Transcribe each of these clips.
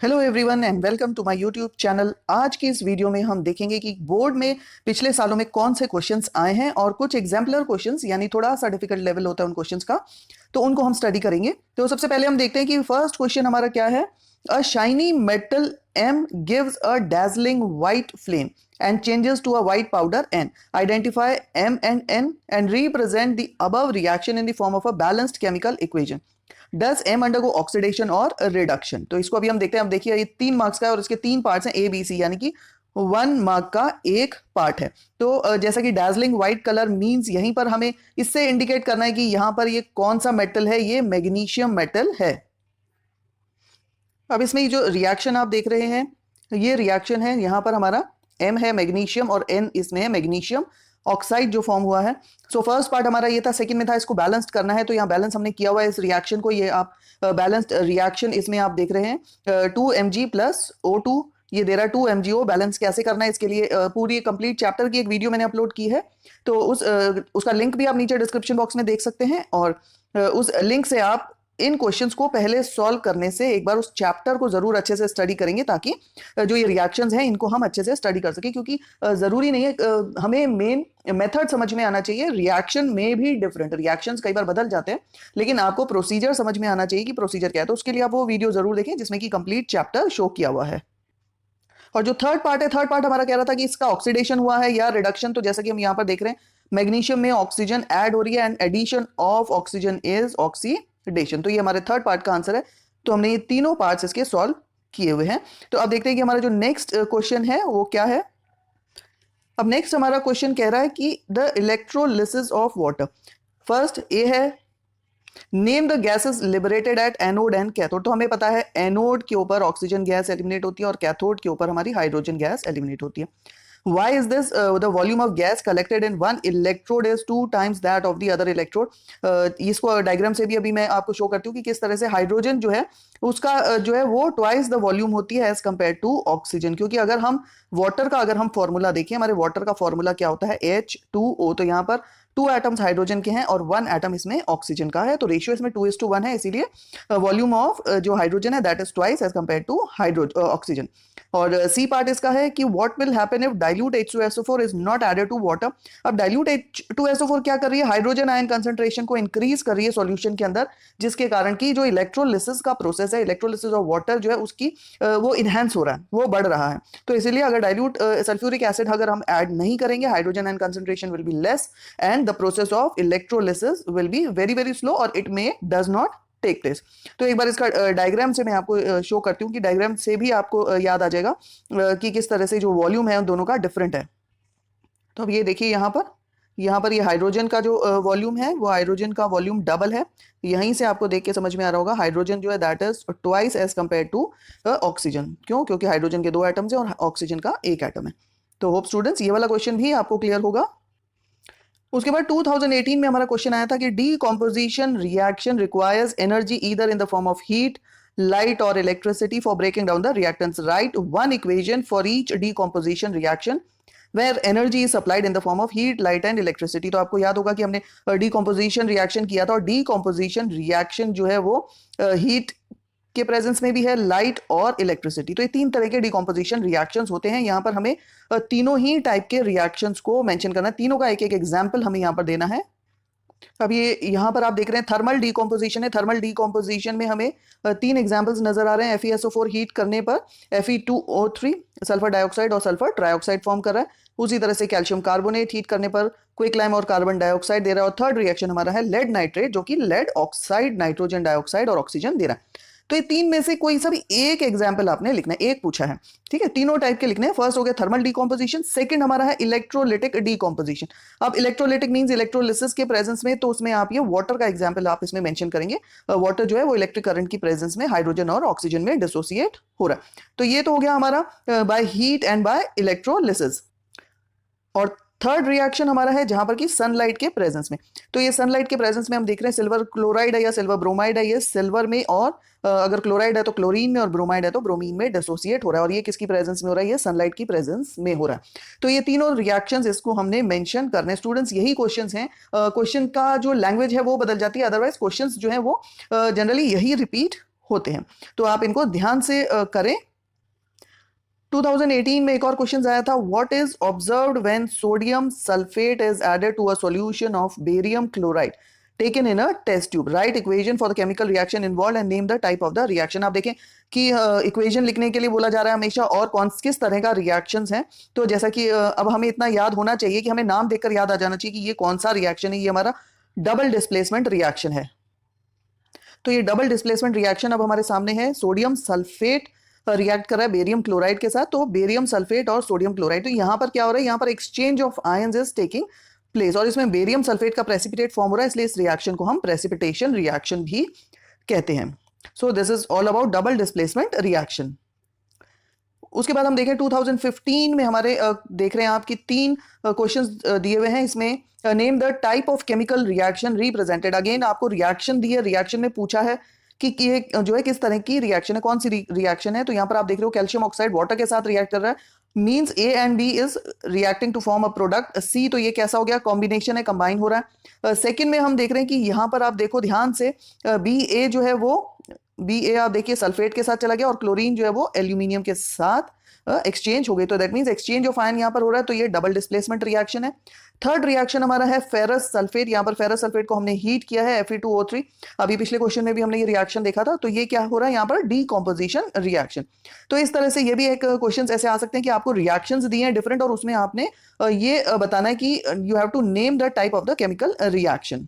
Hello everyone and welcome to my YouTube channel. आज की इस वीडियो में हम देखेंगे कि बोर्ड में पिछले सालों में कौन से क्वेश्चंस आए हैं और कुछ एग्जाम्पलर क्वेश्चंस यानी थोड़ा सा डिफिकल्ट लेवल होता है उन क्वेश्चंस का, तो उनको हम स्टडी करेंगे। तो सबसे पहले हम देखते हैं कि फर्स्ट क्वेश्चन हमारा क्या है। A shiny metal M gives a dazzling white flame and changes to a white powder N. Identify M and N and represent the above reaction in the form of a balanced chemical equation. Does M undergo oxidation और reduction. तो इसको अभी हम देखते हैं। अब देखिए ये 3 मार्क्स का है और इसके 3 पार्ट्स हैं ए बी सी, यानी कि 1 मार्क का एक पार्ट है। तो जैसा कि डार्जलिंग व्हाइट कलर मींस यहीं पर हमें इससे इंडिकेट करना है कि यहां पर ये कौन सा मेटल है, ये मैग्नीशियम मेटल है। अब इसमें जो रिएक्शन आप देख रहे हैं ये रिएक्शन है, यहां पर हमारा एम है मैग्नीशियम और एन इसमें है मैग्नीशियम ऑक्साइड जो फॉर्म हुआ है। सो फर्स्ट पार्ट हमारा ये था, सेकंड में था इसको बैलेंस करना है। तो यहाँ बैलेंस हमने किया हुआ है इस रिएक्शन को। ये आप बैलेंस्ड रिएक्शन इसमें आप देख रहे हैं 2Mg प्लस O2 ये दे रहा है 2MgO। बैलेंस कैसे करना है इसके लिए पूरी कंप्लीट चैप्टर की एक वीडियो मैंने अपलोड की है, तो उसका लिंक भी आप नीचे डिस्क्रिप्शन बॉक्स में देख सकते हैं। और उस लिंक से आप इन क्वेश्चंस को पहले सॉल्व करने से एक बार उस चैप्टर को जरूर अच्छे से स्टडी करेंगे, ताकि जो ये रिएक्शंस हैं इनको हम अच्छे से स्टडी कर सके। क्योंकि जरूरी नहीं है, हमें मेन मेथड समझ में आना चाहिए। रिएक्शन में भी डिफरेंट रिएक्शंस कई बार बदल जाते हैं, लेकिन आपको प्रोसीजर समझ में आना चाहिए कि प्रोसीजर क्या है। तो उसके लिए आप वो वीडियो जरूर देखें जिसमें कि कंप्लीट चैप्टर शो किया हुआ है। और जो थर्ड पार्ट है, थर्ड पार्ट हमारा कह रहा था कि इसका ऑक्सीडेशन हुआ है या रिडक्शन। तो जैसा कि हम यहाँ पर देख रहे हैं मैग्नीशियम में ऑक्सीजन ऐड हो रही है and addition of oxygen is oxidation. तो ये हमारे थर्ड पार्ट का आंसर है। तो हमने ये तीनों पार्ट्स इसके सॉल्व किए हुए हैं। तो अब देखते हैं कि हमारा जो नेक्स्ट क्वेश्चन है वो क्या है। अब नेक्स्ट हमारा क्वेश्चन कह रहा है कि the electrolysis of water. First a है name the gases liberated at anode and cathode. तो हमें पता है एनोड के ऊपर ऑक्सीजन गैस एलिमिनेट होती है और कैथोड के ऊपर हमारी हाइड्रोजन गैस एलिमिनेट होती है। Why is this? The volume of gas collected in one electrode is 2 times that of the other electrode. इसको डायग्राम से भी अभी मैं आपको शो करती हूँ कि किस तरह से हाइड्रोजन जो है उसका जो है वो ट्वाइस द वॉल्यूम होती है एज कंपेयर टू ऑक्सीजन। क्योंकि अगर हम वाटर का अगर हम फॉर्मूला देखें, हमारे वाटर का फॉर्मूला क्या होता है H2O। तो यहाँ पर 2 एटम्स हाइड्रोजन के हैं और 1 एटम इसमें ऑक्सीजन का है। तो रेशियो इसमें 2:1 है, इसीलिए वॉल्यूम ऑफ जो हाइड्रोजन है that is twice as compare to oxygen. और सी पार्ट इसका है कि what will happen if dilute H2SO4 is not added to water. अब डाइल्यूट H2SO4 क्या कर रही है, हाइड्रोजन आयन कंसंट्रेशन को इंक्रीज कर रही है सॉल्यूशन के अंदर, जिसके कारण की जो इलेक्ट्रोलिसिस का प्रोसेस है, इलेक्ट्रोलिसिस ऑफ वाटर जो है उसकी वो इनहेंस हो रहा है, वो बढ़ रहा है। तो इसीलिए अगर डाइल्यूट सल्फ्यूरिक एसिड अगर हम ऐड नहीं करेंगे, hydrogen ion concentration will be less and the process of electrolysis will be very very slow और it may does not take place. तो एक बार इसका डायग्राम से मैं आपको शो करती हूँ कि डायग्राम से भी आपको याद आ जाएगा कि किस तरह से जो वॉल्यूम है उन दोनों का डिफरेंट है। तो अब ये देखिए यहाँ पर ये हाइड्रोजन का जो वॉल्यूम है वो हाइड्रोजन का वॉल्यूम डबल है। यहीं से आपको देख के समझ में आ रहा होगा हाइड्रोजन जो है that is twice as compare to oxygen. क्यों? क्योंकि हाइड्रोजन के 2 एटम्स हैं और ऑक्सीजन का 1 एटम है। तो होप स्टूडेंट्स ये वाला क्वेश्चन भी आपको क्लियर होगा। उसके बाद 2018 में हमारा क्वेश्चन आया था कि decomposition reaction requires energy either in the form of heat, light or electricity for breaking down the reactants. Write one equation for each decomposition reaction where energy is supplied in the form of heat, light and electricity. तो आपको याद होगा कि हमने decomposition reaction किया था और decomposition reaction जो है वो heat के प्रेजेंस में भी है, लाइट और इलेक्ट्रिसिटी। तो ये 3 तरह के डिकॉम्पोजिशन रिएक्शंस होते हैं। यहाँ पर हमें तीनों ही टाइप के रिएक्शंस को मेंशन करना है, तीनों का एक एक एग्जाम्पल हमें यहाँ पर देना है। अब ये यहाँ पर आप देख रहे हैं थर्मल डिकॉम्पोजिशन है। थर्मल डिकॉम्पोजिशन में हमें 3 एग्जाम्पल्स नजर आ रहे हैं। FeSO4 हीट करने पर Fe2O3 सल्फर डाइऑक्साइड और सल्फर ट्राइऑक्साइड फॉर्म कर रहा है। उसी तरह से कैल्शियम कार्बोनेट हीट करने पर क्विकलाइम और कार्बन डाइऑक्साइड दे रहा है। और थर्ड रिएक्शन हमारा है लेड नाइट्रेट, जो कि लेड ऑक्साइड, नाइट्रोजन डाइऑक्साइड और ऑक्सीजन दे रहा है। तो ये 3 में से कोई सा भी एक एग्जाम्पल आपने लिखना है, एक पूछा है, ठीक है। तीनों टाइप के लिखने हैं। फर्स्ट हो गया थर्मल डिकॉम्पोजिशन, सेकंड हमारा है इलेक्ट्रोलिटिक डिकॉम्पोजिशन। अब इलेक्ट्रोलिटिक मींस इलेक्ट्रोलिसिस के प्रेजेंस में, तो उसमें आप ये वाटर का एग्जाम्पल आप इसमें मेंशन करेंगे। वाटर जो है वो इलेक्ट्रिक करंट की प्रेजेंस में हाइड्रोजन और ऑक्सीजन में डिसोसिएट हो रहा है। तो ये तो हो गया हमारा by heat and by electrolysis. और थर्ड रिएक्शन हमारा है जहां पर कि सनलाइट के प्रेजेंस में। तो ये सनलाइट के प्रेजेंस में हम देख रहे हैं सिल्वर क्लोराइड है या सिल्वर ब्रोमाइड है, ये सिल्वर में और अगर क्लोराइड है तो क्लोरीन में और ब्रोमाइड है तो ब्रोमीन में डिसोसिएट हो रहा है। और ये किसकी प्रेजेंस में हो रहा है? ये सनलाइट की प्रेजेंस में हो रहा है। तो ये तीनों रिएक्शंस इसको हमने मेंशन करने। स्टूडेंट्स यही क्वेश्चंस हैं, क्वेश्चन का जो लैंग्वेज है वो बदल जाती है, अदरवाइज क्वेश्चंस जो है वो जनरली यही रिपीट होते हैं। तो आप इनको ध्यान से करें। 2018 में एक और क्वेश्चन आया था, what is observed when sodium sulphate is added to a solution of barium chloride taken in a test tube, write equation for the chemical reaction involved and name the type of the reaction. आप देखें कि equation लिखने के लिए बोला जा रहा है हमेशा और कौन किस तरह का रिएक्शंस हैं। तो जैसा कि अब हमें इतना याद होना चाहिए कि हमें नाम देखकर याद आ जाना चाहिए कि ये कौन सा रिएक्शन है। ये हमारा डबल डिस्प्लेसमेंट रिएक्शन है। तो ये डबल डिस्प्लेसमेंट रिएक्शन अब हमारे सामने है। सोडियम सल्फेट रिएक्ट कर रहा है बेरियम क्लोराइड के साथ, तो बेरियम सल्फेट और सोडियम क्लोराइड, तो यहां पर क्या हो रहा है, यहां पर exchange of ions is taking place और इसमें बेरियम सल्फेट का प्रेसिपिटेट फॉर्म हो रहा है, इसलिए इस रिएक्शन को हम प्रेसिपिटेशन रिएक्शन भी कहते हैं। So this is all about double displacement reaction. उसके बाद हम देखें 2015 में हमारे देख रहे हैं आपकी 3 क्वेश्चंस दिए हुए हैं। इसमें name the type of chemical reaction represented. Again आपको रिएक्शन दी है, रिएक्शन में पूछा है कि ये जो है किस तरह की रिएक्शन है, कौन सी रिएक्शन है। तो यहाँ पर आप देख रहे हो कैल्शियम ऑक्साइड वाटर के साथ रिएक्ट कर रहा है, means A and B is reacting to form a product C. तो ये कैसा हो गया, कॉम्बिनेशन है, कंबाइन हो रहा है। सेकंड में हम देख रहे हैं कि यहाँ पर आप देखो ध्यान से बी ए जो है वो बी ए आप देखिए सल्फेट के साथ चला गया और क्लोरीन जो है वो एल्यूमिनियम के साथ एक्सचेंज हो गई, तो that means exchange of ion यहाँ पर हो रहा है, तो ये डबल डिस्प्लेसमेंट रिएक्शन है। थर्ड रिएक्शन हमारा है फेरस सल्फेट। यहाँ पर फेरस सल्फेट को हमने हीट किया है Fe2O3। अभी पिछले क्वेश्चन में भी हमने ये रिएक्शन देखा था, तो ये क्या हो रहा है यहाँ पर डीकॉम्पोजिशन रिएक्शन। तो इस तरह से ये भी एक क्वेश्चन ऐसे आ सकते हैं कि आपको रिएक्शंस दिए हैं डिफरेंट और उसमें आपने ये बताना है कि you have to name the type of the chemical reaction.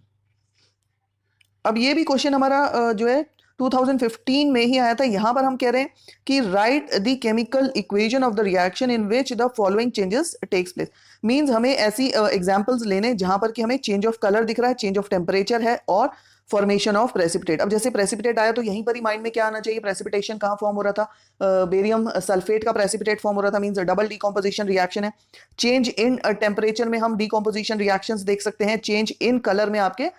अब ये भी क्वेश्चन हमारा जो है 2015 में ही आया था। यहां पर हम कह रहे हैं कि write the chemical equation of the reaction in which the following changes takes place. Means हमें ऐसी एग्जांपल्स लेने जहां पर कि हमें चेंज ऑफ कलर दिख रहा है, चेंज ऑफ टेम्परेचर है और फॉर्मेशन ऑफ प्रेसिपिटेट। अब जैसे प्रेसिपिटेट आया तो यहीं पर ही माइंड में क्या आना चाहिए, प्रेसिपिटेशन कहाँ फॉर्म हो रहा था, बेरियम सल्फेट का प्रेसिपिटेट फॉर्म हो रहा था, मींस डबल डीकॉम्पोजिशन रिएक्शन है। चेंज इन टेम्परेचर में हम डीकॉम्पोजिशन रिएक्शंस देख सकते हैं, चेंज इन कलर में आपके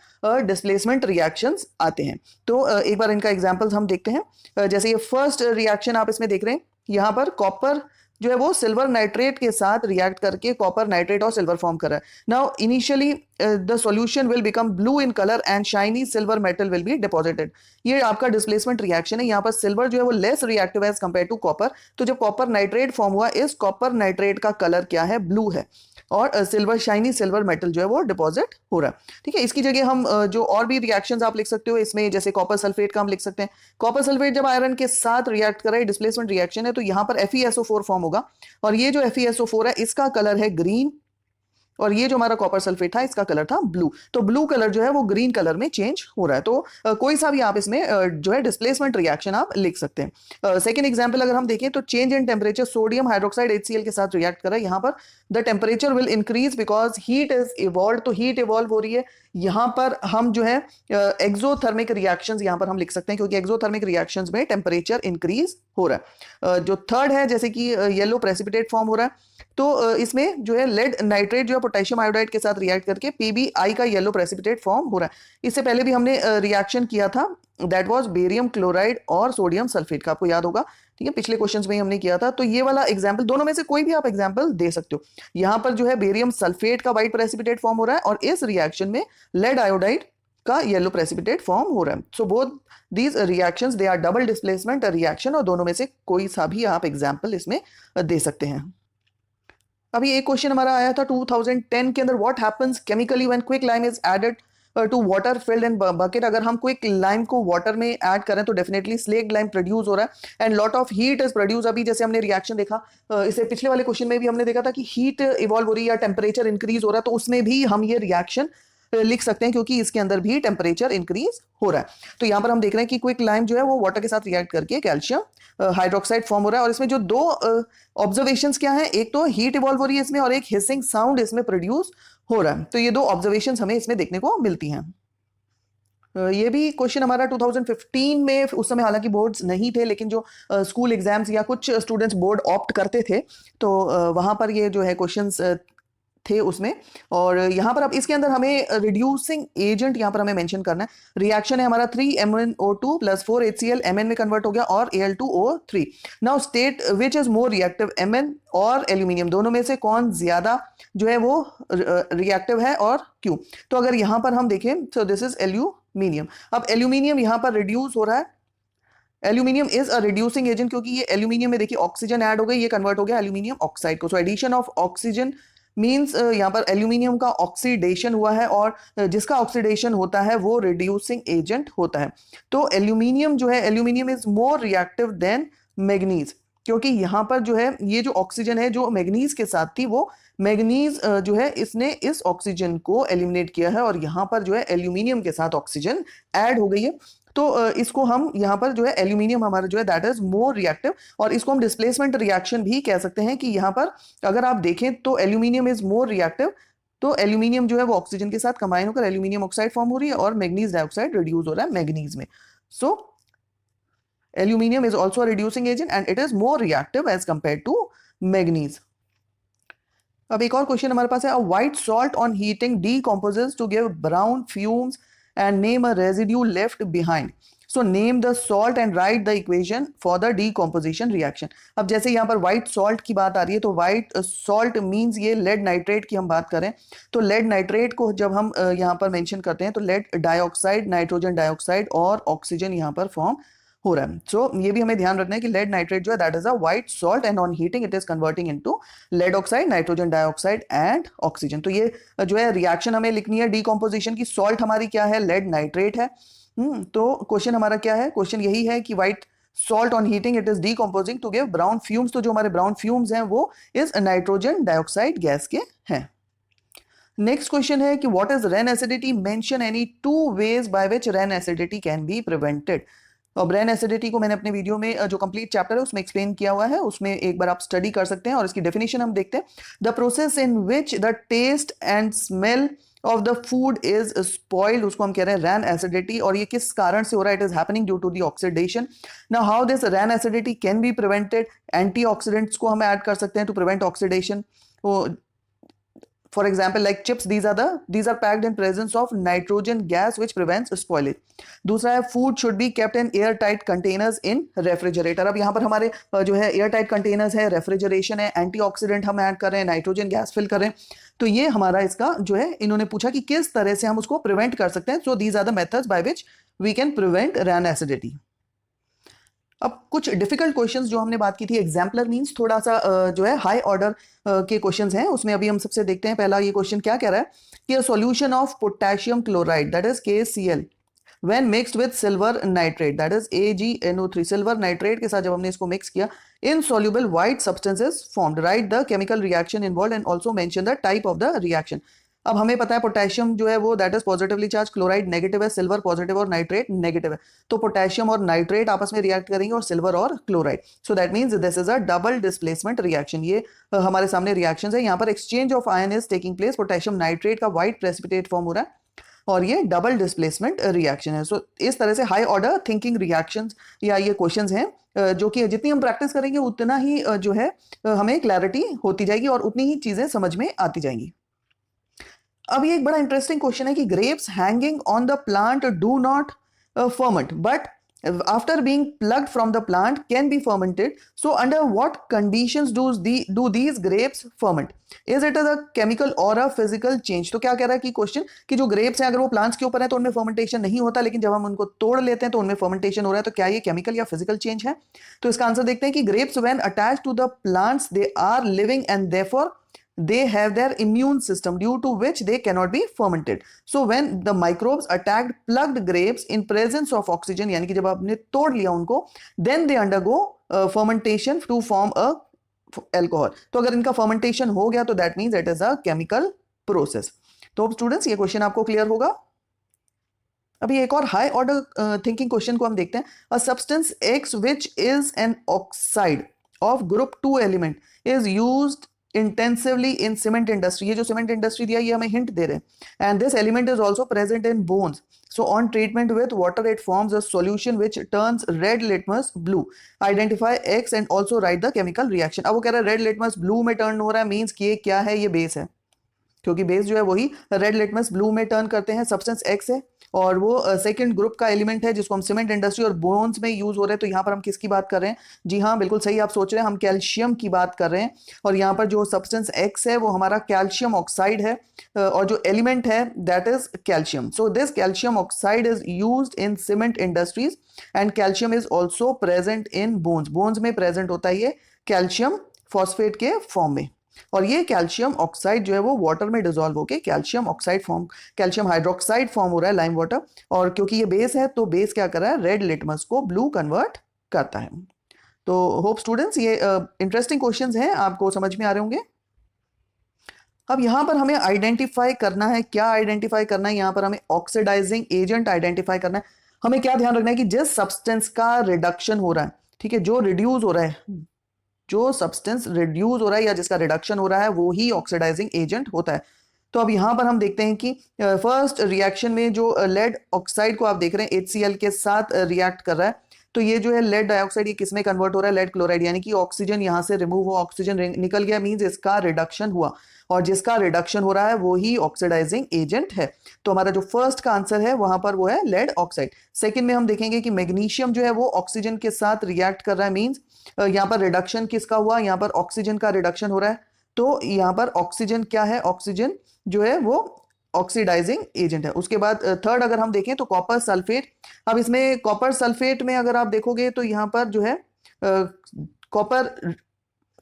डिस्प्लेसमेंट रिएक्शंस आते हैं। तो एक बार इनका एग्जांपल्स हम देखते हैं। जैसे ये फर्स्ट रिएक्शन आप इसमें देख रहे हैं, यहाँ पर कॉपर जो है वो सिल्वर नाइट्रेट के साथ रिएक्ट करके कॉपर नाइट्रेट और सिल्वर फॉर्म कर रहा है। Now initially the solution will become blue in colour and shiny silver metal will be deposited. ये आपका डिस्प्लेसमेंट रिएक्शन है। यहाँ पर सिल्वर जो है वो लेस रिएक्टिव है एज कंपेयर टू कॉपर। तो जब कॉपर नाइट्रेट फॉर्म हुआ, इस कॉपर नाइट्रेट का कलर क्या है, ब्लू है, और सिल्वर शाइनी सिल्वर मेटल जो है वो डिपॉजिट हो रहा है। ठीक है, इसकी जगह हम जो और भी रिएक्शंस आप लिख सकते हो इसमें, जैसे कॉपर सल्फेट का हम लिख सकते हैं। कॉपर सल्फेट जब आयरन के साथ रिएक्ट कर रहा है, डिस्प्लेसमेंट रिएक्शन है, तो यहाँ पर FeSO4 फॉर्म होगा और ये जो FeSO4 है इसका कलर है ग्रीन और ये जो हमारा कॉपर सल्फेट था इसका कलर था ब्लू। तो ब्लू कलर जो है वो ग्रीन कलर में चेंज हो रहा है। तो कोई सा भी आप इसमें जो है डिस्प्लेसमेंट रिएक्शन आप लिख सकते हैं। सेकंड एग्जांपल अगर हम देखें तो change in temperature, sodium hydroxide HCl के साथ रिएक्ट कर रहा है। यहाँ पर the temperature will increase because heat is evolve. तो हीट इवॉल्व हो रही है। यहाँ पर हम जो है एक्सोथर्मिक रिएक्शंस यहाँ पर हम लिख सकते हैं, क्योंकि एक्सोथर्मिक रिएक्शंस में टेम्परेचर इंक्रीज हो रहा है। जो थर्ड है, जैसे कि येलो प्रेसिपिटेट फॉर्म हो रहा है, तो इसमें जो है लेड नाइट्रेट जो है पोटेशियम आयोडाइड के साथ रिएक्ट करके PbI का येलो प्रेसिपिटेट फॉर्म हो रहा है। इससे पहले भी हमने रिएक्शन किया था, दैट वाज बेरियम क्लोराइड और सोडियम सल्फेट का, आपको याद होगा। ठीक है, पिछले क्वेश्चंस में ही हमने किया था। तो ये वाला एग्जांपल, दोनों में से कोई भी आप एग्जांपल दे सकते हो। यहाँ पर जो है बेरियम सल्फेट का व्हाइट प्रेसिपिटेट फॉर्म हो रहा है और इस रिएक्शन में लेड आयोडाइड का येलो प्रेसिपिटेट फॉर्म हो रहा है। So both these reactions they are double displacement reaction और दोनों में से कोई सा भी आप एग्जांपल इसमें दे सकते हैं। अभी एक क्वेश्चन हमारा आया था 2010 के अंदर, what happens chemically when quick lime is added to water filled in bucket. अगर हम क्विक लाइम को वाटर में ऐड करें तो डेफिनेटली स्लेक्ड लाइम प्रोड्यूस हो रहा है and lot of heat is produce. अभी जैसे हमने रिएक्शन देखा, इसे पिछले वाले क्वेश्चन में भी हमने देखा था कि हीट इवॉल्व हो रही है या टेम्परेचर इंक्रीज हो रहा है, तो उसमें भी हम ये रिएक्शन लिख सकते हैं क्योंकि इसके अंदर भी टेम्परेचर इंक्रीज हो रहा है। तो यहाँ पर हम देख रहे हैं कि क्विक लाइम जो है वो वाटर के साथ रिएक्ट करके कैल्शियम हाइड्रोक्साइड फॉर्म हो रहा है और इसमें जो दो ऑब्जर्वेशंस क्या है, एक तो हीट इवॉल्व हो रही है इसमें और एक हिसिंग साउंड इसमें प्रोड्यूस हो रहा है। तो ये दो ऑब्जर्वेशंस हमें इसमें देखने को मिलती हैं। ये भी क्वेश्चन हमारा 2015 में, उस समय हालांकि बोर्ड्स नहीं थे, लेकिन जो स्कूल एग्जाम्स या कुछ स्टूडेंट्स बोर्ड ऑप्ट करते थे तो वहां पर ये जो है क्वेश्चंस थे उसमें। और यहाँ पर अब इसके अंदर हमें रिड्यूसिंग एजेंट यहाँ पर हमें मेंशन करना है। रिएक्शन है हमारा 3MnO2 + 4HCl Mn में कन्वर्ट हो गया और Al2O3। Now state which is more reactive, Mn और एल्यूमिनियम, दोनों में से कौन ज्यादा जो है वो रिएक्टिव है और क्यों। तो अगर यहाँ पर हम देखें, सो दिस इज एल्यूमिनियम। अब एल्यूमिनियम यहाँ पर रिड्यूस हो रहा है aluminium is a reducing agent, क्योंकि ये एल्यूमिनियम में देखिए ऑक्सीजन ऐड हो गई, ये कन्वर्ट हो गया एल्यूमिनियम ऑक्साइड को। So addition of oxygen means यहाँ पर एल्यूमिनियम का ऑक्सीडेशन हुआ है, और जिसका ऑक्सीडेशन होता है वो रिड्यूसिंग एजेंट होता है। तो एल्यूमिनियम जो है, aluminium is more reactive than manganese, क्योंकि यहाँ पर जो है ये जो ऑक्सीजन है जो मैग्नीज के साथ थी, वो मैग्नीज जो है इसने इस ऑक्सीजन को एलिमिनेट किया है, और यहाँ पर जो है एल्यूमिनियम के साथ ऑक्सीजन ऐड हो गई है। तो इसको हम यहाँ पर जो है एल्यूमिनियम हमारा जो है दैट इज मोर रिएक्टिव, और इसको हम डिस्प्लेसमेंट रिएक्शन भी कह सकते हैं कि यहाँ पर अगर आप देखें तो एल्यूमिनियम इज मोर रिएक्टिव, तो एल्यूमिनियम जो है वो ऑक्सीजन के साथ कंबाइन होकर एल्यूमिनियम ऑक्साइड फॉर्म हो रही है, और मैग्नीज डाइऑक्साइड रिड्यूस हो रहा है मैग्नीज में। So aluminium is also reducing agent and it is more reactive as compare to manganese. अब एक और क्वेश्चन हमारे पास है, a white salt on heating decomposes to give brown fumes and name a residue left behind. So name the salt and write the equation for the decomposition reaction. अब जैसे यहाँ पर white salt की बात आ रही है, तो white salt means ये lead nitrate की हम बात करें, तो lead nitrate को जब हम यहाँ पर mention करते हैं तो lead डाइऑक्साइड, नाइट्रोजन डाइऑक्साइड और ऑक्सीजन यहाँ पर फॉर्म हो रहा है। सो ये भी हमें ध्यान रखना है कि लेड नाइट्रेट जो है that is a white salt and on heating it is converting into lead oxide, nitrogen dioxide and oxygen. तो ये जो है रिएक्शन हमें लिखनी है डीकंपोजिशन की। सॉल्ट हमारी क्या है, लेड नाइट्रेट है। तो क्वेश्चन हमारा क्या है, क्वेश्चन यही है कि white salt on heating it is decomposing to give brown fumes. तो जो हमारे ब्राउन फ्यूम्स हैं वो इस नाइट्रोजन डाइऑक्साइड गैस के हैं। नेक्स्ट क्वेश्चन है कि what is rain acidity, mention any two ways by which rain acidity can be prevented. और ब्रेन एसिडिटी को मैंने अपने वीडियो में जो कंप्लीट चैप्टर है उसमें एक्सप्लेन किया हुआ है, उसमें एक बार आप स्टडी कर सकते हैं। और इसकी डेफिनेशन हम देखते हैं, the process in which the taste and smell of the food is spoiled, उसको हम कह रहे हैं रैन एसिडिटी। और ये किस कारण से हो रहा है, it is happening due to the oxidation. Now how this rancidity can be prevented, antioxidants को हम ऐड कर सकते हैं to prevent oxidation. For example, like chips, these are packed in presence of nitrogen gas which prevents spoilage. दूसरा है food should be kept in airtight containers in refrigerator. अब यहाँ पर हमारे जो है airtight containers है, refrigeration है, antioxidant हम ऐड कर रहे हैं, नाइट्रोजन गैस फिल कर रहे हैं। तो ये हमारा इसका जो है इन्होंने पूछा कि किस तरह से हम उसको प्रिवेंट कर सकते हैं। So these are the methods by which we can prevent RAN acidity. अब कुछ डिफिकल्ट क्वेश्चंस जो हमने बात की थी, एग्जाम्पलर मींस थोड़ा सा जो है हाई ऑर्डर के क्वेश्चंस हैं, उसमें अभी हम सबसे देखते हैं। पहला ये क्वेश्चन क्या कह रहा है कि solution of potassium chloride that is KCl when mixed with silver nitrate that is AgNO3, silver nitrate के साथ जब हमने इसको मिक्स किया, insoluble white substances formed, right the chemical reaction involved and also mention the type of the reaction. अब हमें पता है पोटेशियम जो है वो that is positively charge, chloride negative है, सिल्वर पॉजिटिव और नाइट्रेट नेगेटिव है। तो पोटेशियम और नाइट्रेट आपस में रिएक्ट करेंगे, और सिल्वर और chloride. So that means this is a double displacement reaction. ये हमारे सामने रिएक्शंस है। यहाँ पर exchange of ion is taking place, potassium nitrate का व्हाइट प्रेसिपिटेट फॉर्म हो रहा है, और ये डबल डिस्प्लेसमेंट रिएक्शन है। सो इस तरह से हाई ऑर्डर थिंकिंग रिएक्शंस या ये क्वेश्चंस हैं जो कि जितनी हम प्रैक्टिस करेंगे उतना ही जो है हमें क्लैरिटी होती जाएगी और उतनी ही चीजें समझ में आती जाएंगी। अब ये एक बड़ा इंटरेस्टिंग क्वेश्चन है कि grapes hanging on the plant do not ferment, but after being plucked from the plant can be fermented. So under what conditions do these grapes ferment? Is it a chemical or a physical change? तो क्या कह रहा है कि question कि जो grapes हैं अगर वो प्लांट्स के ऊपर है तो उनमें फर्मेंटेशन नहीं होता, लेकिन जब हम उनको तोड़ लेते हैं तो उनमें फर्मेंटेशन हो रहा है। तो क्या ये केमिकल या फिजिकल चेंज है? तो इसका आंसर देखते हैं कि grapes when attached to the plants they are living and therefore they have their immune system due to which they cannot be fermented. So when the microbes attacked plucked grapes in presence of oxygen, यानी कि जब आपने तोड़ लिया उनको, then they undergo fermentation to form a alcohol. तो अगर इनका fermentation हो गया तो that means it is a chemical process. तो स्टूडेंट्स ये क्वेश्चन आपको क्लियर होगा। अभी एक और हाई ऑर्डर थिंकिंग क्वेश्चन को हम देखते हैं। A substance X which is an oxide of group 2 element is used intensively in cement industry. ये जो सीमेंट इंडस्ट्री दिया ये हमें हिंट दे रहे हैं। And this element is also present in bones. So on treatment with water it forms a solution which turns red litmus blue. Identify x and also right the chemical reaction. अब वो कह रहा है red litmus blue में turn हो रहा है, means कि ये क्या है, ये बेस है। क्योंकि बेस जो है वही रेड लिटमस ब्लू में टर्न करते हैं, सब्सटेंस एक्स है और वो सेकंड ग्रुप का एलिमेंट है जिसको हम सीमेंट इंडस्ट्री और बोन्स में यूज हो रहे हैं। तो यहाँ पर हम किसकी बात कर रहे हैं? जी हाँ, बिल्कुल सही आप सोच रहे हैं, हम कैल्शियम की बात कर रहे हैं। और यहाँ पर जो सब्सटेंस एक्स है वो हमारा कैल्शियम ऑक्साइड है और जो एलिमेंट है that is calcium. So this calcium oxide is used in cement industries and calcium is also present in bones. Bones में प्रेजेंट होता है ये कैल्शियम फॉस्फेट के फॉर्म में। और ये कैल्शियम ऑक्साइड जो है वो वाटर में डिसॉल्व होके calcium oxide form, calcium hydroxide form हो रहा है लाइम वाटर। और क्योंकि ये बेस है तो बेस क्या कर रहा है? रेड लिटमस को ब्लू कन्वर्ट करता है। तो होप स्टूडेंट्स ये इंटरेस्टिंग क्वेश्चंस हैं, आपको समझ में आ रहे होंगे। अब यहां पर हमें आइडेंटिफाई करना है, क्या आइडेंटिफाई करना है? यहां पर हमें ऑक्सीडाइजिंग एजेंट आइडेंटिफाई करना है। हमें क्या ध्यान रखना है कि जिस सब्सटेंस का रिडक्शन हो रहा है, ठीक है, जो रिड्यूस हो रहा है, जो सब्सटेंस रिड्यूस हो रहा है या जिसका रिडक्शन हो रहा है वो ही ऑक्सीडाइजिंग एजेंट होता है। तो अब यहां पर हम देखते हैं कि फर्स्ट रिएक्शन में जो लेड ऑक्साइड को आप देख रहे हैं HCl के साथ रिएक्ट कर रहा है, तो ये जो है लेड डाइऑक्साइड ये किस में कन्वर्ट हो रहा है? लेड क्लोराइड, यानी कि ऑक्सीजन यहां से रिमूव हुआ, ऑक्सीजन निकल गया, मींस इसका रिडक्शन हुआ और जिसका रिडक्शन हो रहा है वो ही ऑक्सीडाइजिंग एजेंट है। तो हमारा जो फर्स्ट का आंसर है वहां पर वो है लेड ऑक्साइड। सेकंड में हम देखेंगे कि मैग्नीशियम जो है वो ऑक्सीजन के साथ रिएक्ट कर रहा है, मींस यहाँ पर रिडक्शन किसका हुआ? यहाँ पर ऑक्सीजन का रिडक्शन हो रहा है। तो यहाँ पर ऑक्सीजन क्या है? ऑक्सीजन जो है वो ऑक्सीडाइजिंग एजेंट है। उसके बाद थर्ड अगर हम देखें तो कॉपर सल्फेट। अब इसमें कॉपर सल्फेट में अगर आप देखोगे तो यहाँ पर जो है कॉपर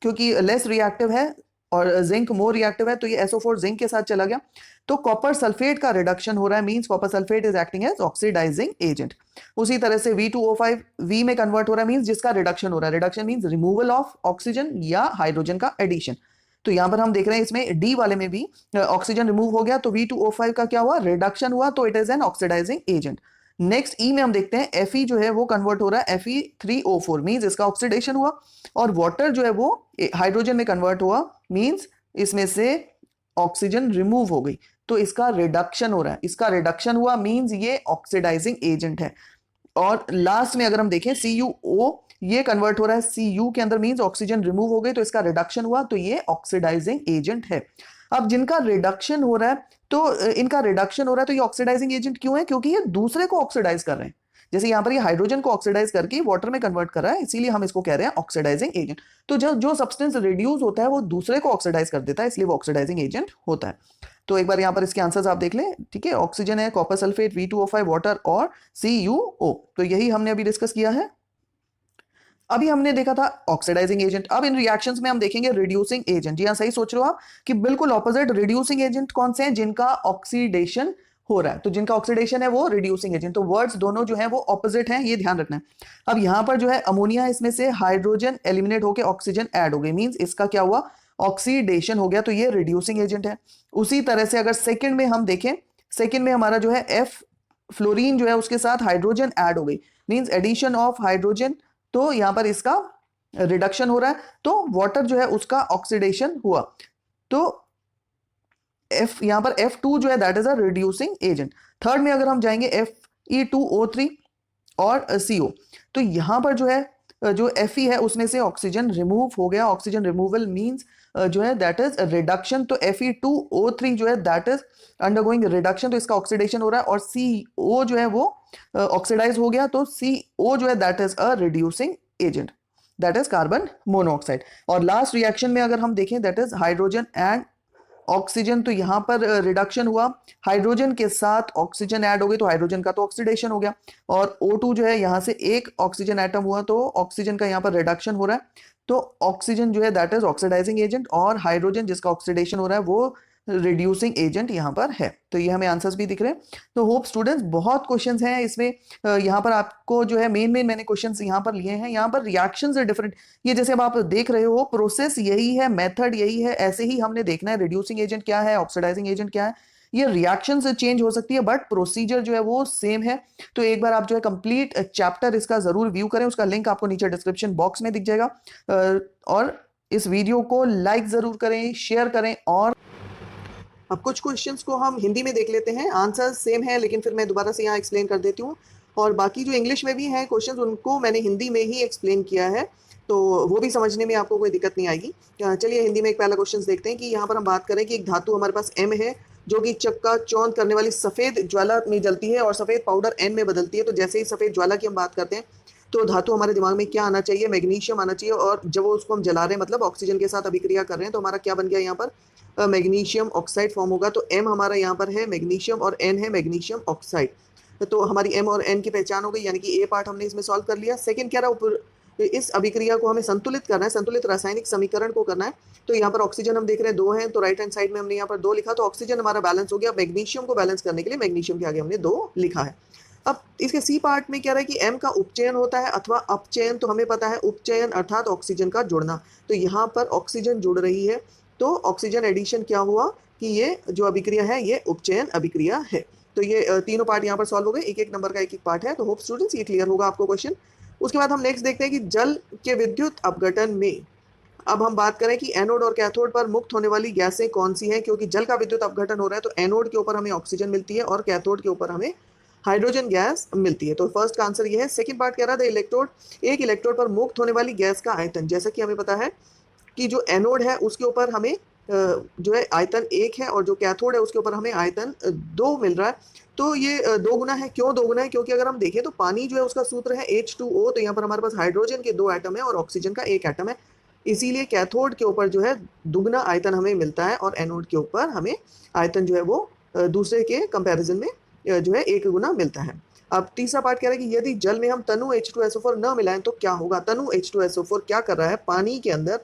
क्योंकि लेस रिएक्टिव है और जिंक मोर रिएक्टिव है, तो ये SO4 जिंक के साथ चला गया, तो कॉपर सल्फेट का रिडक्शन हो रहा है, means copper sulphate is acting as oxidising agent. उसी तरह से V2O5 V में कन्वर्ट हो रहा है, मींस जिसका रिडक्शन हो रहा है, reduction means removal of oxygen या हाइड्रोजन का एडिशन। तो यहां पर हम देख रहे हैं इसमें डी वाले में भी ऑक्सीजन रिमूव हो गया तो V2O5 का क्या हुआ? रिडक्शन हुआ, तो it is an oxidising agent. Next E में हम देखते हैं Fe जो है वो कन्वर्ट हो रहा है Fe3O4, मींस इसका ऑक्सीडेशन हुआ और वाटर जो है वो हाइड्रोजन में कन्वर्ट हुआ, मींस इसमें से ऑक्सीजन रिमूव हो गई, तो इसका रिडक्शन हो रहा है, इसका रिडक्शन हुआ, मींस ये ऑक्सीडाइजिंग एजेंट है। और लास्ट में अगर हम देखें CuO ये कन्वर्ट हो रहा है Cu के अंदर, मींस ऑक्सीजन रिमूव हो गई तो इसका रिडक्शन हुआ, तो ये ऑक्सीडाइजिंग एजेंट है। अब जिनका रिडक्शन हो रहा है तो इनका रिडक्शन हो रहा है तो ये ऑक्सीडाइजिंग एजेंट क्यों है? क्योंकि ये दूसरे को ऑक्सीडाइज कर रहे हैं। जैसे यहाँ पर ये हाइड्रोजन को ऑक्सीडाइज करके वाटर में कन्वर्ट कर रहा है, इसीलिए हम इसको कह रहे हैं ऑक्सीडाइजिंग एजेंट। तो जो सब्सटेंस रिड्यूस होता है वो दूसरे को ऑक्सीडाइज कर देता है, इसलिए वो ऑक्सीडाइजिंग एजेंट होता है। तो एक बार यहाँ पर इसके आंसर्स आप देख लें, ठीक है, ऑक्सीजन है, कॉपर सल्फेट, V2O5, वाटर और CuO। तो यही हमने अभी डिस्कस किया है। अभी हमने देखा था ऑक्सीडाइजिंग एजेंट, अब इन रिएक्शंस में हम देखेंगे रिड्यूसिंग एजेंट। जी हाँ, सही सोच रहे हो आप कि बिल्कुल ऑपोजिट। रिड्यूसिंग एजेंट कौन से हैं? जिनका ऑक्सीडेशन हो रहा है, तो जिनका ऑक्सीडेशन है वो रिड्यूसिंग एजेंट। तो वर्ड्स दोनों जो है वो ऑपोजिट हैं, ये ध्यान रखना है। अब यहाँ पर जो है अमोनिया, इसमें से हाइड्रोजन एलिमिनेट होकर ऑक्सीजन ऐड हो गई, मींस इसका क्या हुआ? ऑक्सीडेशन हो गया, तो ये रिड्यूसिंग एजेंट है। उसी तरह से अगर सेकेंड में हम देखें, सेकेंड में हमारा जो है F फ्लोरीन जो है उसके साथ हाइड्रोजन ऐड हो गई, मींस एडिशन ऑफ हाइड्रोजन, तो यहां पर इसका रिडक्शन हो रहा है, तो वाटर जो है उसका ऑक्सीडेशन हुआ, तो F यहां पर F2 जो है that is a reducing agent. Third में अगर हम जाएंगे Fe2O3 और CO, तो यहां पर जो है जो Fe है उसमें से ऑक्सीजन रिमूव हो गया, ऑक्सीजन रिमूवल मींस जो है दैट इज रिडक्शन। तो Fe2O3 जो है दैट इज अंडरगोइंग रिडक्शन, तो इसका ऑक्सीडेशन हो रहा है और CO जो है वो ऑक्सीडाइज हो गया, तो CO जो है that is a reducing agent, that is carbon monoxide. और लास्ट रिएक्शन में अगर हम देखें that is hydrogen and oxygen, तो यहां पर रिडक्शन हुआ, हाइड्रोजन के साथ ऑक्सीजन ऐड हो गई तो हाइड्रोजन का तो ऑक्सीडेशन हो गया, और O2 जो है यहां से एक ऑक्सीजन एटम हुआ तो ऑक्सीजन का यहां पर रिडक्शन हो रहा है, तो ऑक्सीजन जो है दैट इज ऑक्सीडाइजिंग एजेंट और हाइड्रोजन जिसका ऑक्सीडेशन हो रहा है वो रिड्यूसिंग एजेंट यहाँ पर है। तो ये हमें आंसर्स भी दिख रहे हैं। तो होप स्टूडेंट्स बहुत क्वेश्चंस हैं इसमें, यहाँ पर आपको जो है मेन मैंने क्वेश्चंस यहाँ पर लिए हैं। यहाँ पर रिएक्शंस है डिफरेंट, ये जैसे अब आप देख रहे हो प्रोसेस यही है, मेथड यही है, ऐसे ही हमने देखना है रिड्यूसिंग एजेंट क्या है, ऑक्सीडाइजिंग एजेंट क्या है। ये रिएक्शन से चेंज हो सकती है बट प्रोसीजर जो है वो सेम है। तो एक बार आप जो है कंप्लीट चैप्टर इसका जरूर व्यू करें, उसका लिंक आपको नीचे डिस्क्रिप्शन बॉक्स में दिख जाएगा। और इस वीडियो को लाइक जरूर करें, शेयर करें। और अब कुछ क्वेश्चंस को हम हिंदी में देख लेते हैं, आंसर सेम है लेकिन फिर मैं दोबारा से यहाँ एक्सप्लेन कर देती हूँ। और बाकी जो इंग्लिश में भी हैं क्वेश्चंस उनको मैंने हिंदी में ही एक्सप्लेन किया है। तो वो भी समझने में आपको कोई दिक्कत नहीं आएगी। चलिए हिंदी में एक पहला क्वेश्चन देखते हैं कि यहाँ पर हम बात करें कि एक धातु हमारे पास M है जो कि चक्काचौंध करने वाली सफ़ेद ज्वाला में जलती है और सफ़ेद पाउडर N में बदलती है। तो जैसे ही सफ़ेद ज्वाला की हम बात करते हैं तो धातु हमारे दिमाग में क्या आना चाहिए, मैग्नीशियम आना चाहिए। और जब वो उसको हम जला रहे हैं मतलब ऑक्सीजन के साथ अभिक्रिया कर रहे हैं तो हमारा क्या बन गया यहाँ पर, मैग्नीशियम ऑक्साइड फॉर्म होगा। तो M हमारा यहाँ पर है मैग्नीशियम और N है मैग्नीशियम ऑक्साइड। तो हमारी M और N की पहचान हो गई, यानी कि A पार्ट हमने इसमें सॉल्व कर लिया। सेकंड क्या रहा, इस अभिक्रिया को हमें संतुलित करना है, संतुलित रासायनिक समीकरण को करना है। तो यहाँ पर ऑक्सीजन हम देख रहे हैं 2 हैं, तो राइट हैंड साइड में हमने यहाँ पर 2 लिखा, तो ऑक्सीजन हमारा बैलेंस हो गया। मैग्नीशियम को बैलेंस करने के लिए मैग्नीशियम के आगे हमने 2 लिखा है। अब इसके सी पार्ट में क्या रहा है कि M का उपचयन होता है अथवा अपचयन। तो हमें पता है उपचयन अर्थात ऑक्सीजन का जुड़ना, तो यहाँ पर ऑक्सीजन जुड़ रही है तो ऑक्सीजन एडिशन क्या हुआ कि ये जो अभिक्रिया है ये उपचयन अभिक्रिया है। तो ये तीनों पार्ट यहाँ पर सॉल्व हो गए, एक एक नंबर का एक एक पार्ट है। तो होप स्टूडेंट्स ये क्लियर होगा आपको क्वेश्चन। उसके बाद हम नेक्स्ट देखते हैं कि जल के विद्युत अपघटन में अब हम बात करें कि एनोड और कैथोड पर मुक्त होने वाली गैसें कौन सी हैं। क्योंकि जल का विद्युत अपघटन हो रहा है तो एनोड के ऊपर हमें ऑक्सीजन मिलती है और कैथोड के ऊपर हमें हाइड्रोजन गैस मिलती है। तो फर्स्ट का आंसर ये है। सेकंड पार्ट कह रहा था इलेक्ट्रोड, एक इलेक्ट्रोड पर मुक्त होने वाली गैस का आयतन। जैसा कि हमें पता है कि जो एनोड है उसके ऊपर हमें जो है आयतन 1 है और जो कैथोड है उसके ऊपर हमें आयतन 2 मिल रहा है। तो ये 2 गुना है। क्यों 2 गुना है? क्योंकि अगर हम देखें तो पानी जो है उसका सूत्र है H2O, तो यहाँ पर हमारे पास हाइड्रोजन के 2 एटम है और ऑक्सीजन का 1 एटम है। इसीलिए कैथोड के ऊपर जो है दुगना आयतन हमें मिलता है और एनोड के ऊपर हमें आयतन जो है वो दूसरे के कंपैरिजन में जो है 1 गुना मिलता है। अब तीसरा पार्ट कह रहा है कि यदि जल में हम तनु H2SO4 न मिलाएं तो क्या होगा। तनु H2SO4 क्या कर रहा है, पानी के अंदर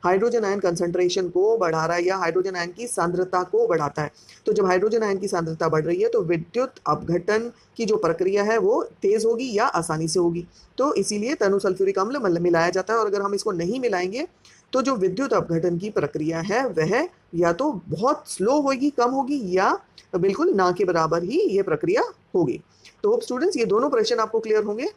हाइड्रोजन आयन कंसंट्रेशन को बढ़ा रहा है या हाइड्रोजन आयन की सांद्रता को बढ़ाता है। तो जब हाइड्रोजन आयन की सांद्रता बढ़ रही है तो विद्युत अपघटन की जो प्रक्रिया है वो तेज होगी या आसानी से होगी। तो इसीलिए तनु सल्फ्यूरिक अम्ल मिलाया जाता है और अगर हम इसको नहीं मिलाएंगे तो जो विद्युत अपघटन की प्रक्रिया है वह या तो बहुत स्लो होगी, कम होगी, या बिल्कुल ना के बराबर ही ये प्रक्रिया होगी। तो होप स्टूडेंट्स ये दोनों प्रश्न आपको क्लियर होंगे।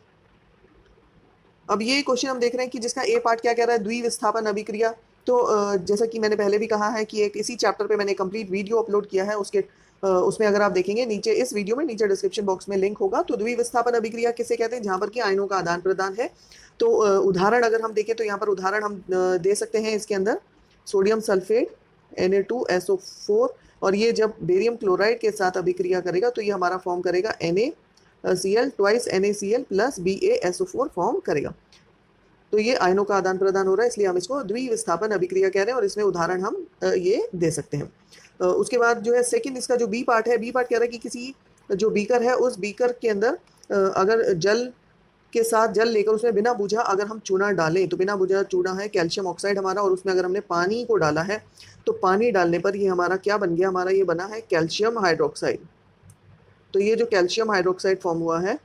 अब ये क्वेश्चन हम देख रहे हैं कि जिसका ए पार्ट क्या कह रहा है, द्विविस्थापन अभिक्रिया। तो जैसा कि मैंने पहले भी कहा है कि एक इसी चैप्टर पे मैंने कंप्लीट वीडियो अपलोड किया है, उसमें अगर आप देखेंगे नीचे इस वीडियो में नीचे डिस्क्रिप्शन बॉक्स में लिंक होगा। तो द्विविस्थापन अभिक्रिया किसे कहते हैं, जहाँ पर कि आयनों का आदान प्रदान है। तो उदाहरण अगर हम देखें तो यहाँ पर उदाहरण हम दे सकते हैं। इसके अंदर सोडियम सल्फेट Na2SO4 और ये जब बेरियम क्लोराइड के साथ अभिक्रिया करेगा तो ये हमारा फॉर्म करेगा NaCl twice NaCl plus BaSO4 form करेगा। तो ये आयनों का आदान प्रदान हो रहा है, इसलिए हम इसको द्विविस्थापन अभिक्रिया कह रहे हैं और इसमें उदाहरण हम ये दे सकते हैं। उसके बाद जो है सेकंड इसका जो बी पार्ट है, बी पार्ट कह रहा है कि किसी जो बीकर है उस बीकर के अंदर अगर जल के साथ जल लेकर उसमें बिना बुझा अगर हम चूना डालें, तो बिना बुझा चूना है कैल्शियम ऑक्साइड हमारा, और उसमें अगर हमने पानी को डाला है तो पानी डालने पर ये हमारा क्या बन गया, हमारा ये बना है कैल्शियम हाइड्रोक्साइड। तो ये जो कैल्शियम हाइड्रोक्साइड फॉर्म हुआ है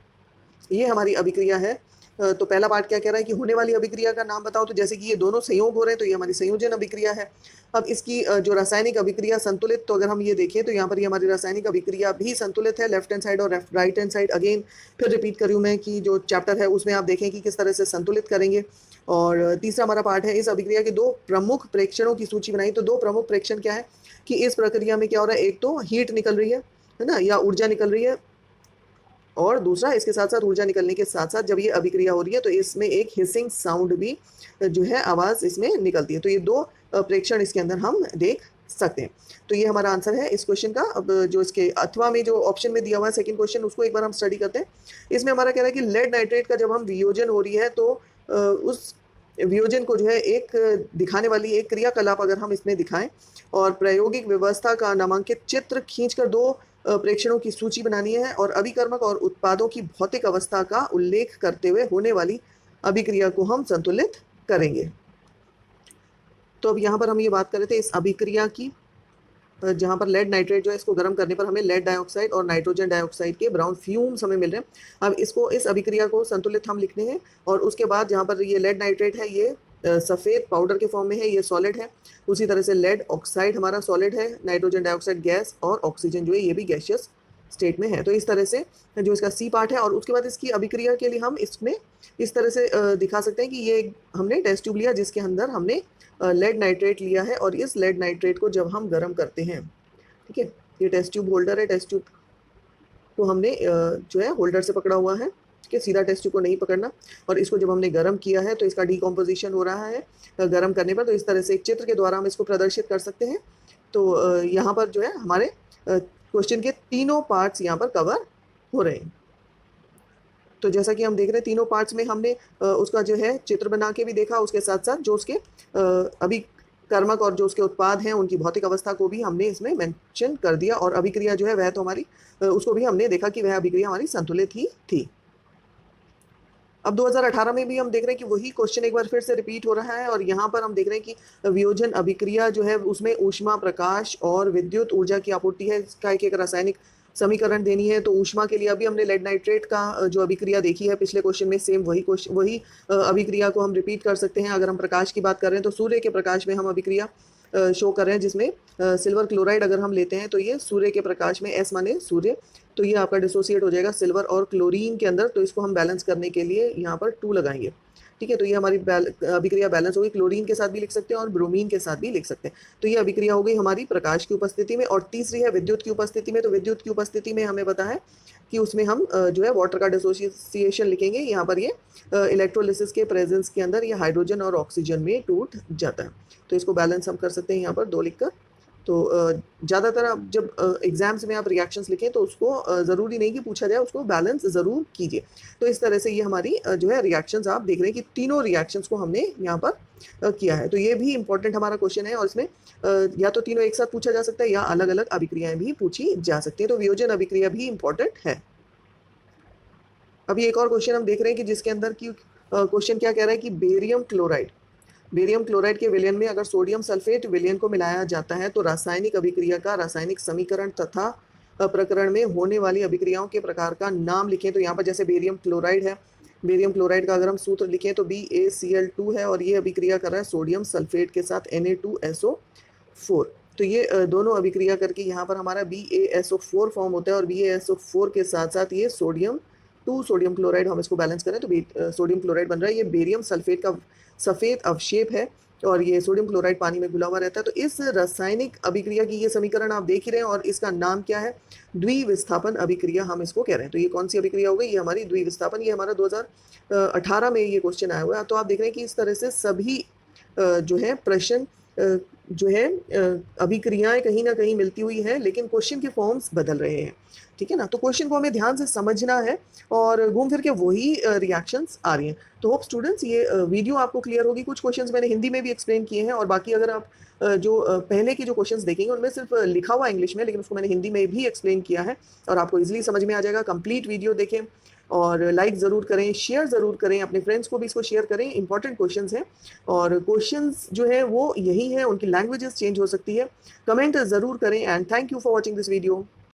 ये हमारी अभिक्रिया है। तो पहला पार्ट क्या कह रहा है कि होने वाली अभिक्रिया का नाम बताओ। तो जैसे कि ये दोनों संयोग हो रहे हैं तो ये हमारी संयोजन अभिक्रिया है। अब इसकी जो रासायनिक अभिक्रिया संतुलित, तो अगर हम ये देखें तो यहाँ पर ये हमारी रासायनिक अभिक्रिया भी संतुलित है, लेफ्ट हैंड साइड और राइट हैंड साइड। अगेन फिर रिपीट करूँ मैं कि जो चैप्टर है उसमें आप देखें कि किस तरह से संतुलित करेंगे। और तीसरा हमारा पार्ट है इस अभिक्रिया के 2 प्रमुख प्रेक्षणों की सूची बनाई। तो 2 प्रमुख प्रेक्षण क्या है कि इस प्रक्रिया में क्या हो रहा है, एक तो हीट निकल रही है ना, या ऊर्जा निकल रही है, और दूसरा इसके साथ साथ ऊर्जा निकलने के साथ साथ जब ये अभिक्रिया हो रही है तो इसमें एक हिसिंग साउंड भी जो है आवाज़ इसमें निकलती है। तो ये 2 प्रेक्षण इसके अंदर हम देख सकते हैं। तो ये हमारा आंसर है इस क्वेश्चन का। अब जो इसके अथवा में जो ऑप्शन में दिया हुआ है सेकंड क्वेश्चन, उसको एक बार हम स्टडी करते हैं। इसमें हमारा कह रहा है कि लेड नाइट्रेट का जब हम वियोजन हो रही है तो उस वियोजन को जो है एक दिखाने वाली एक क्रियाकलाप अगर हम इसमें दिखाएं और प्रायोगिक व्यवस्था का नामांकित चित्र खींचकर 2 प्रेक्षणों की सूची बनानी है और अभिकर्मक और उत्पादों की भौतिक अवस्था का उल्लेख करते हुए होने वाली अभिक्रिया को हम संतुलित करेंगे। तो अब यहाँ पर हम ये बात कर रहे थे इस अभिक्रिया की, जहाँ पर लेड नाइट्रेट जो है इसको गर्म करने पर हमें लेड डाइऑक्साइड और नाइट्रोजन डाइऑक्साइड के ब्राउन फ्यूम्स हमें मिल रहे हैं। अब इसको इस अभिक्रिया को संतुलित हम लिखने हैं और उसके बाद जहाँ पर ये लेड नाइट्रेट है ये सफ़ेद पाउडर के फॉर्म में है, ये सॉलिड है। उसी तरह से लेड ऑक्साइड हमारा सॉलिड है, नाइट्रोजन डाइऑक्साइड गैस और ऑक्सीजन जो है ये भी गैसियस स्टेट में है। तो इस तरह से जो इसका सी पार्ट है और उसके बाद इसकी अभिक्रिया के लिए हम इसमें इस तरह से दिखा सकते हैं कि ये हमने टेस्ट ट्यूब लिया जिसके अंदर हमने लेड नाइट्रेट लिया है और इस लेड नाइट्रेट को जब हम गर्म करते हैं, ठीक है, ये टेस्ट ट्यूब होल्डर है, टेस्ट ट्यूब को हमने जो है होल्डर से पकड़ा हुआ है ठीक है, सीधा टेस्ट को नहीं पकड़ना। और इसको जब हमने गर्म किया है तो इसका डिकम्पोजिशन हो रहा है गर्म करने पर, तो इस तरह से एक चित्र के द्वारा हम इसको प्रदर्शित कर सकते हैं। तो यहाँ पर जो है हमारे क्वेश्चन के तीनों पार्ट्स यहाँ पर कवर हो रहे हैं। तो जैसा कि हम देख रहे हैं तीनों पार्ट्स में हमने उसका जो है चित्र बना के भी देखा, उसके साथ साथ जो उसके अभिकर्मक और जो उसके उत्पाद हैं उनकी भौतिक अवस्था को भी हमने इसमें मेंशन कर दिया। और अभिक्रिया जो है वह तो हमारी उसको भी हमने देखा कि वह अभिक्रिया हमारी संतुलित ही थी। अब 2018 में भी हम देख रहे हैं कि वही क्वेश्चन एक बार फिर से रिपीट हो रहा है, और यहाँ पर हम देख रहे हैं कि वियोजन अभिक्रिया जो है उसमें ऊष्मा, प्रकाश और विद्युत ऊर्जा की आपूर्ति है। इसका एक रासायनिक समीकरण देनी है। तो ऊष्मा के लिए अभी हमने लेड नाइट्रेट का जो अभिक्रिया देखी है पिछले क्वेश्चन में, सेम वही अभिक्रिया को हम रिपीट कर सकते हैं। अगर हम प्रकाश की बात कर रहे हैं तो सूर्य के प्रकाश में हम अभिक्रिया शो कर रहे हैं, जिसमें सिल्वर क्लोराइड अगर हम लेते हैं तो ये सूर्य के प्रकाश में, एस माने सूर्य, तो ये आपका डिसोसिएट हो जाएगा सिल्वर और क्लोरीन के अंदर। तो इसको हम बैलेंस करने के लिए यहाँ पर 2 लगाएंगे। ठीक है, तो ये हमारी अभिक्रिया बैलेंस हो गई। क्लोरीन के साथ भी लिख सकते हैं और ब्रोमीन के साथ भी लिख सकते हैं। तो ये अभिक्रिया हो गई हमारी प्रकाश की उपस्थिति में। और तीसरी है विद्युत की उपस्थिति में। तो विद्युत की उपस्थिति में हमें पता है कि उसमें हम जो है वाटर का डिसोसिएशन लिखेंगे। यहाँ पर ये इलेक्ट्रोलिसिस के प्रेजेंस के अंदर ये हाइड्रोजन और ऑक्सीजन में टूट जाता है। तो इसको बैलेंस हम कर सकते हैं यहाँ पर 2 लिखकर। तो ज़्यादातर आप जब एग्जाम्स में आप रिएक्शंस लिखें तो उसको ज़रूरी नहीं कि पूछा जाए, उसको बैलेंस ज़रूर कीजिए। तो इस तरह से ये हमारी जो है रिएक्शंस आप देख रहे हैं कि तीनों रिएक्शंस को हमने यहाँ पर किया है। तो ये भी इंपॉर्टेंट हमारा क्वेश्चन है, और इसमें या तो तीनों एक साथ पूछा जा सकता है या अलग अलग अभिक्रियाएं भी पूछी जा सकती हैं। तो वियोजन अभिक्रिया भी इंपॉर्टेंट है। अभी एक और क्वेश्चन हम देख रहे हैं कि जिसके अंदर की क्वेश्चन क्या कह रहा है कि बेरियम क्लोराइड के विलयन में अगर सोडियम सल्फेट विलयन को मिलाया जाता है तो रासायनिक अभिक्रिया का रासायनिक समीकरण तथा प्रकरण में होने वाली अभिक्रियाओं के प्रकार का नाम लिखें। तो यहाँ पर जैसे बेरियम क्लोराइड है, बेरियम क्लोराइड का अगर हम सूत्र लिखें तो BaCl2 है, और ये अभिक्रिया कर रहा है सोडियम सल्फेट के साथ Na2SO4। तो ये दोनों अभिक्रिया करके यहाँ पर हमारा BaSO4 फॉर्म होता है, और BaSO4 के साथ साथ ये सोडियम क्लोराइड हम इसको बैलेंस करें तो सोडियम क्लोराइड बन रहा है। ये बेरियम सल्फेट का सफ़ेद अवशेप है, और ये सोडियम क्लोराइड पानी में घुला हुआ रहता है। तो इस रासायनिक अभिक्रिया की ये समीकरण आप देख ही रहे हैं, और इसका नाम क्या है? द्विविस्थापन अभिक्रिया हम इसको कह रहे हैं। तो ये कौन सी अभिक्रिया हो गई? ये हमारी द्विविस्थापन। ये हमारा 2018 में ये क्वेश्चन आया हुआ है। तो आप देख रहे हैं कि इस तरह से सभी जो है प्रश्न जो है अभिक्रियाएं कहीं ना कहीं मिलती हुई हैं, लेकिन क्वेश्चन के फॉर्म्स बदल रहे हैं। ठीक है ना, तो क्वेश्चन को हमें ध्यान से समझना है, और घूम फिर के वही रिएक्शंस आ रही हैं। तो होप स्टूडेंट्स ये वीडियो आपको क्लियर होगी। कुछ क्वेश्चंस मैंने हिंदी में भी एक्सप्लेन किए हैं, और बाकी अगर आप जो पहले के जो क्वेश्चंस देखेंगे उनमें सिर्फ लिखा हुआ इंग्लिश में, लेकिन उसको मैंने हिंदी में भी एक्सप्लेन किया है, और आपको इजीली समझ में आ जाएगा। कंप्लीट वीडियो देखें, और लाइक ज़रूर करें, शेयर ज़रूर करें, अपने फ्रेंड्स को भी इसको शेयर करें। इंपॉर्टेंट क्वेश्चंस हैं, और क्वेश्चंस जो है वो यही हैं, उनकी लैंग्वेजेस चेंज हो सकती है। कमेंट ज़रूर करें, and thank you for watching this video.